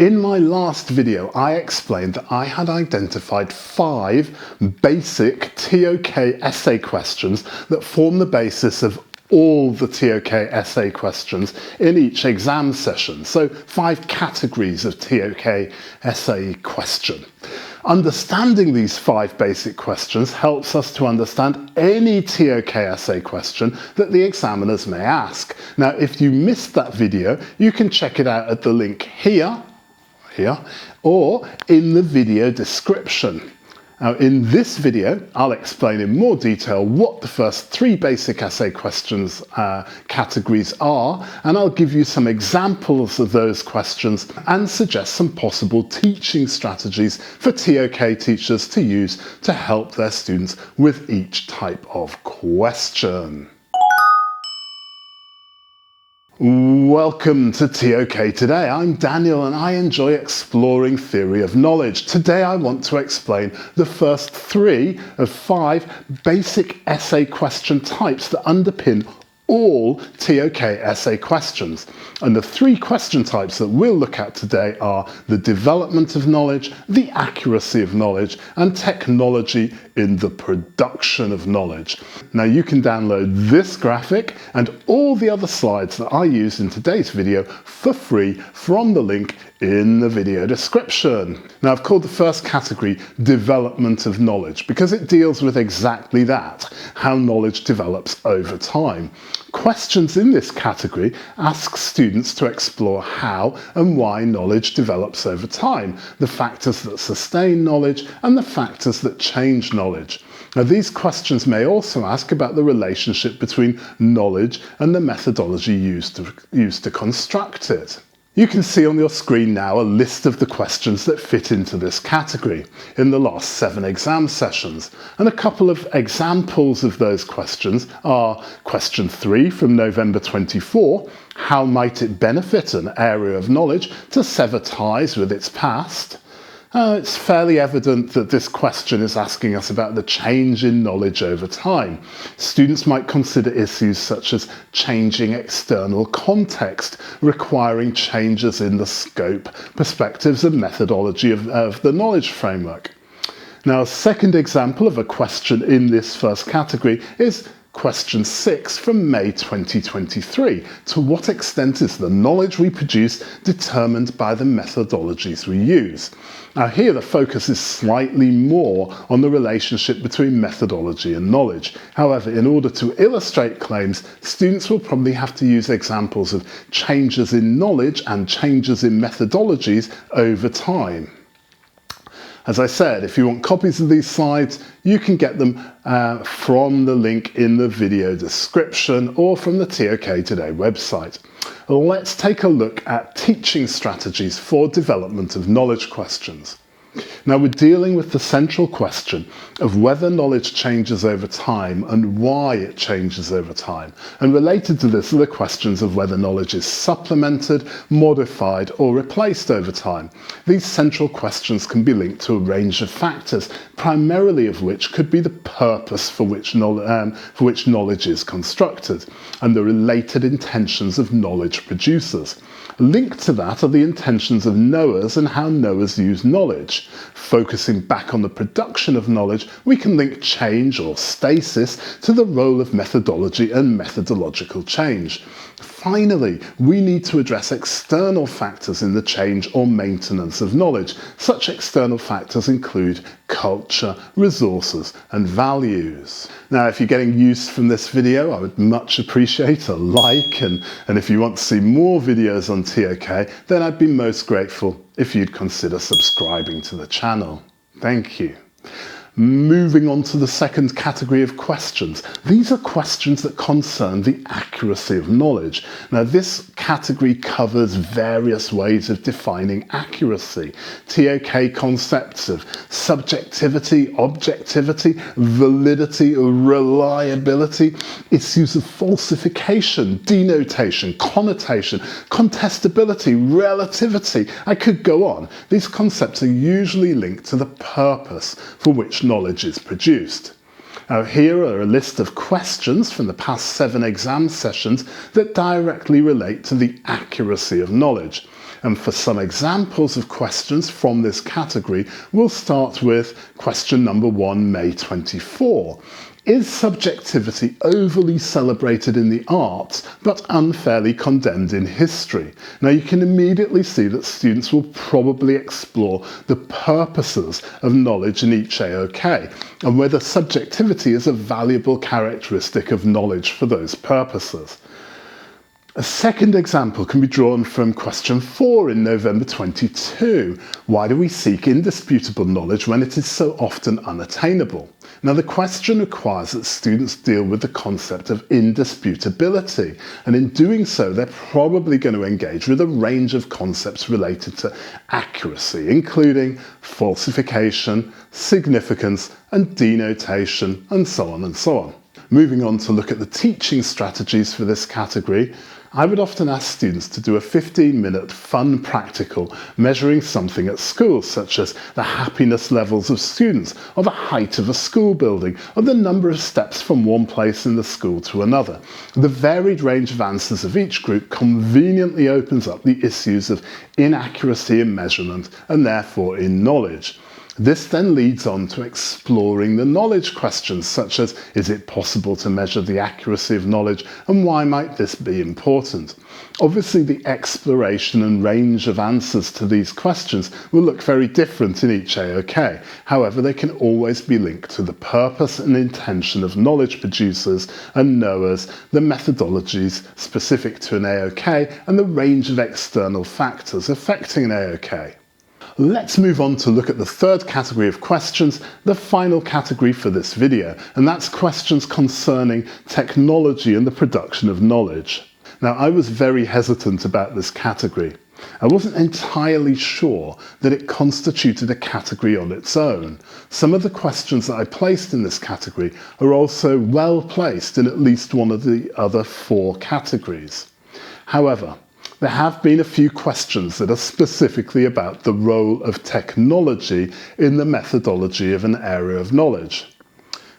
In my last video, I explained that I had identified 5 basic ToK essay questions that form the basis of all the ToK essay questions in each exam session. So 5 categories of ToK essay question. Understanding these 5 basic questions helps us to understand any ToK essay question that the examiners may ask. Now, if you missed that video, you can check it out at the link here, or in the video description. Now, in this video, I'll explain in more detail what the first 3 basic essay questions categories are, and I'll give you some examples of those questions and suggest some possible teaching strategies for ToK teachers to use to help their students with each type of question. Welcome to ToK Today. I'm Daniel and I enjoy exploring theory of knowledge. Today I want to explain the first 3 of 5 basic essay question types that underpin all ToK essay questions. And the 3 question types that we'll look at today are the development of knowledge, the accuracy of knowledge, and technology in the production of knowledge. Now you can download this graphic and all the other slides that I used in today's video for free from the link in the video description. Now I've called the first category development of knowledge because it deals with exactly that, how knowledge develops over time. Questions in this category ask students to explore how and why knowledge develops over time, the factors that sustain knowledge and the factors that change knowledge. Now, these questions may also ask about the relationship between knowledge and the methodology used to construct it. You can see on your screen now a list of the questions that fit into this category in the last 7 exam sessions. And a couple of examples of those questions are question 3 from November 24, how might it benefit an area of knowledge to sever ties with its past? It's fairly evident that this question is asking us about the change in knowledge over time. Students might consider issues such as changing external context, requiring changes in the scope, perspectives and methodology of the knowledge framework. Now, a second example of a question in this first category is question 6 from May 2023. To what extent is the knowledge we produce determined by the methodologies we use? Now here the focus is slightly more on the relationship between methodology and knowledge. However, in order to illustrate claims, students will probably have to use examples of changes in knowledge and changes in methodologies over time. As I said, if you want copies of these slides, you can get them from the link in the video description or from the ToK Today website. Let's take a look at teaching strategies for development of knowledge questions. Now we're dealing with the central question of whether knowledge changes over time and why it changes over time. And related to this are the questions of whether knowledge is supplemented, modified or replaced over time. These central questions can be linked to a range of factors, primarily of which could be the purpose for which knowledge is constructed and the related intentions of knowledge producers. Linked to that are the intentions of knowers and how knowers use knowledge. Focusing back on the production of knowledge, we can link change or stasis to the role of methodology and methodological change. Finally, we need to address external factors in the change or maintenance of knowledge. Such external factors include culture, resources, and values. Now, if you're getting use from this video, I would much appreciate a like, and if you want to see more videos on ToK, then I'd be most grateful if you'd consider subscribing to the channel. Thank you. Moving on to the second category of questions. These are questions that concern the accuracy of knowledge. Now this category covers various ways of defining accuracy. ToK concepts of subjectivity, objectivity, validity, reliability, issues of falsification, denotation, connotation, contestability, relativity. I could go on. These concepts are usually linked to the purpose for which knowledge is produced. Now here are a list of questions from the past 7 exam sessions that directly relate to the accuracy of knowledge. And for some examples of questions from this category, we'll start with question number 1, May 24. Is subjectivity overly celebrated in the arts but unfairly condemned in history? Now you can immediately see that students will probably explore the purposes of knowledge in each AOK and whether subjectivity is a valuable characteristic of knowledge for those purposes. A second example can be drawn from question 4 in November 22. Why do we seek indisputable knowledge when it is so often unattainable? Now the question requires that students deal with the concept of indisputability, and in doing so they're probably going to engage with a range of concepts related to accuracy, including falsification, significance and denotation, and so on and so on. Moving on to look at the teaching strategies for this category, I would often ask students to do a 15-minute fun practical measuring something at school, such as the happiness levels of students, or the height of a school building, or the number of steps from one place in the school to another. The varied range of answers of each group conveniently opens up the issues of inaccuracy in measurement and therefore in knowledge. This then leads on to exploring the knowledge questions, such as, is it possible to measure the accuracy of knowledge and why might this be important? Obviously the exploration and range of answers to these questions will look very different in each AOK. However, they can always be linked to the purpose and intention of knowledge producers and knowers, the methodologies specific to an AOK and the range of external factors affecting an AOK. Let's move on to look at the third category of questions, the final category for this video, and that's questions concerning technology and the production of knowledge. Now, I was very hesitant about this category. I wasn't entirely sure that it constituted a category on its own. Some of the questions that I placed in this category are also well placed in at least one of the other 4 categories. However, there have been a few questions that are specifically about the role of technology in the methodology of an area of knowledge.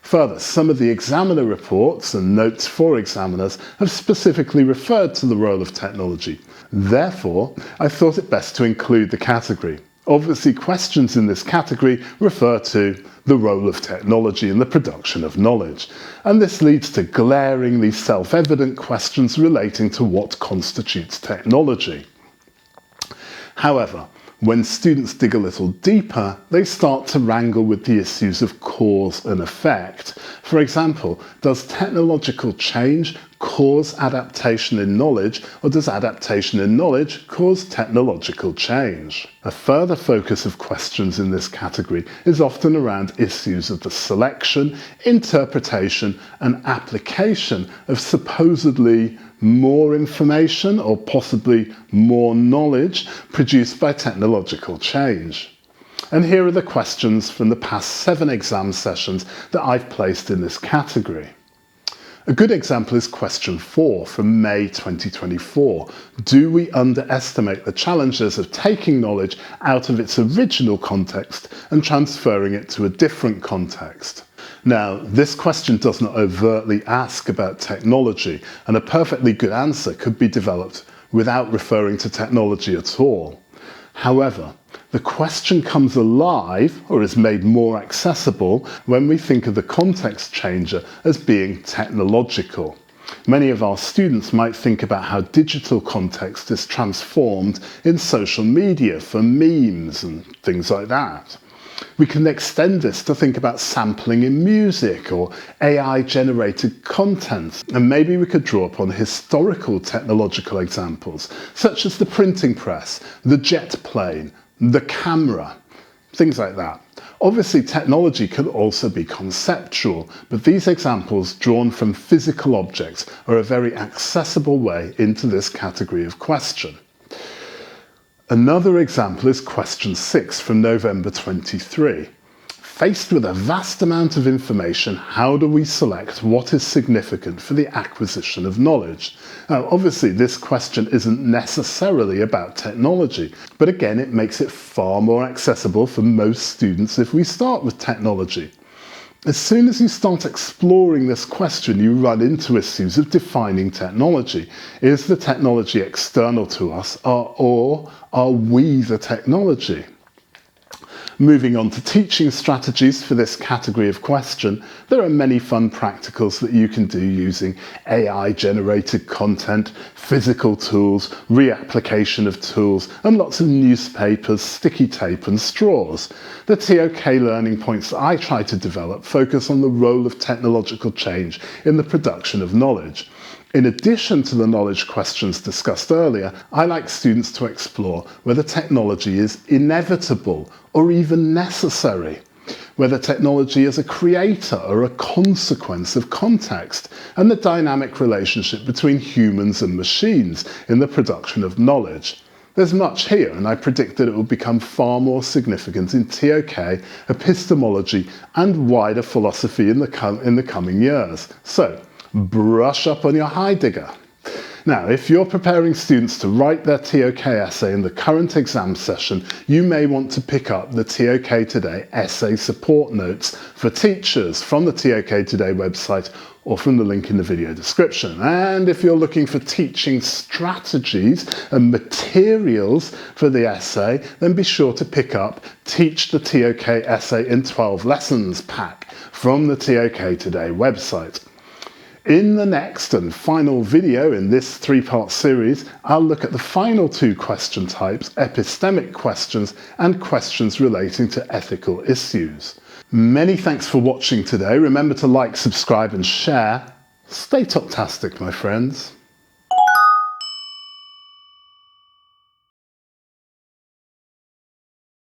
Further, some of the examiner reports and notes for examiners have specifically referred to the role of technology. Therefore, I thought it best to include the category. Obviously, questions in this category refer to the role of technology in the production of knowledge, and this leads to glaringly self-evident questions relating to what constitutes technology. However, when students dig a little deeper, they start to wrangle with the issues of cause and effect. For example, does technological change cause adaptation in knowledge, or does adaptation in knowledge cause technological change? A further focus of questions in this category is often around issues of the selection, interpretation, and application of supposedly more information or possibly more knowledge produced by technological change. And here are the questions from the past 7 exam sessions that I've placed in this category. A good example is question 4 from May 2024. Do we underestimate the challenges of taking knowledge out of its original context and transferring it to a different context? Now, this question does not overtly ask about technology, and a perfectly good answer could be developed without referring to technology at all. However, the question comes alive, or is made more accessible, when we think of the context changer as being technological. Many of our students might think about how digital context is transformed in social media for memes and things like that. We can extend this to think about sampling in music or AI-generated content, and maybe we could draw upon historical technological examples, such as the printing press, the jet plane, the camera, things like that. Obviously, technology can also be conceptual, but these examples drawn from physical objects are a very accessible way into this category of question. Another example is question 6 from November 23. Faced with a vast amount of information, how do we select what is significant for the acquisition of knowledge? Now, obviously, this question isn't necessarily about technology, but again, it makes it far more accessible for most students if we start with technology. As soon as you start exploring this question, you run into issues of defining technology. Is the technology external to us, or are we the technology? Moving on to teaching strategies for this category of question, there are many fun practicals that you can do using AI-generated content, physical tools, reapplication of tools, and lots of newspapers, sticky tape and straws. The ToK learning points that I try to develop focus on the role of technological change in the production of knowledge. In addition to the knowledge questions discussed earlier, I like students to explore whether technology is inevitable or even necessary, whether technology is a creator or a consequence of context, and the dynamic relationship between humans and machines in the production of knowledge. There's much here, and I predict that it will become far more significant in ToK, epistemology, and wider philosophy in the coming years. So, brush up on your Heidegger. Now, if you're preparing students to write their ToK essay in the current exam session, you may want to pick up the ToK Today Essay Support Notes for Teachers from the ToK Today website or from the link in the video description. And if you're looking for teaching strategies and materials for the essay, then be sure to pick up Teach the ToK Essay in 12 Lessons pack from the ToK Today website. In the next and final video in this three-part series, I'll look at the final two question types, epistemic questions and questions relating to ethical issues. Many thanks for watching today. Remember to like, subscribe and share. Stay ToKtastic, my friends.